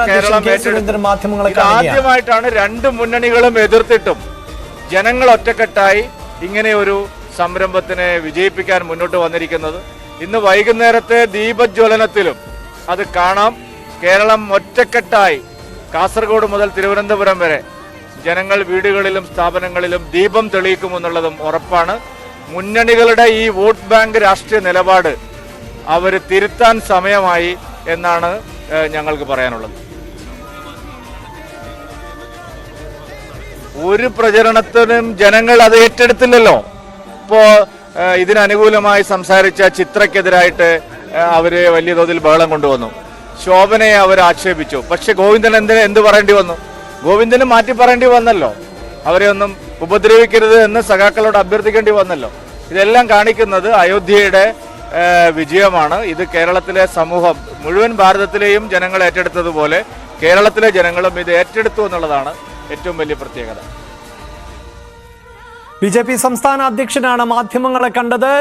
കേരളം ഏറ്റെടുത്തു. ആദ്യമായിട്ടാണ് രണ്ട് മുന്നണികളും എതിർത്തിട്ടും ജനങ്ങൾ ഒറ്റക്കെട്ടായി ഇങ്ങനെ ഒരു സംരംഭത്തിനെ വിജയിപ്പിക്കാൻ മുന്നോട്ട് വന്നിരിക്കുന്നത്. ഇന്ന് വൈകുന്നേരത്തെ ദീപജ്വലനത്തിലും അത് കാണാം. കേരളം ഒറ്റക്കെട്ടായി കാസർഗോഡ് മുതൽ തിരുവനന്തപുരം വരെ ജനങ്ങൾ വീടുകളിലും സ്ഥാപനങ്ങളിലും ദീപം തെളിയിക്കുമെന്നുള്ളതും ഉറപ്പാണ്. മുന്നണികളുടെ ഈ വോട്ട് ബാങ്ക് രാഷ്ട്രീയ നിലപാട് അവർ തിരുത്താൻ സമയമായി എന്നാണ് ഞങ്ങൾക്ക് പറയാനുള്ളത്. ഒരു പ്രചരണത്തിനും ജനങ്ങൾ അത് ഏറ്റെടുത്തില്ലല്ലോ. ഇപ്പോ ഇതിനനുകൂലമായി സംസാരിച്ച ചിത്രക്കെതിരായിട്ട് അവര് വലിയ തോതിൽ ബഹളം കൊണ്ടുവന്നു. ശോഭനയെ അവർ ആക്ഷേപിച്ചു. പക്ഷെ ഗോവിന്ദൻ എന്ത് പറയേണ്ടി വന്നു? ഗോവിന്ദന് മാറ്റി പറയേണ്ടി വന്നല്ലോ. അവരെ ഒന്നും ഉപദ്രവിക്കരുത് എന്ന് സഖാക്കളോട് അഭ്യർത്ഥിക്കേണ്ടി വന്നല്ലോ. ഇതെല്ലാം കാണിക്കുന്നത് അയോധ്യയുടെ വിജയമാണ്. ഇത് കേരളത്തിലെ സമൂഹം മുഴുവൻ ഭാരതത്തിലെയും ജനങ്ങൾ ഏറ്റെടുത്തതുപോലെ കേരളത്തിലെ ജനങ്ങളും ഇത് ഏറ്റെടുത്തു എന്നുള്ളതാണ് ഏറ്റവും വലിയ പ്രത്യേകത. ബി.ജെ.പി. സംസ്ഥാന അധ്യക്ഷനാണ് മാധ്യമങ്ങളെ കണ്ടത്.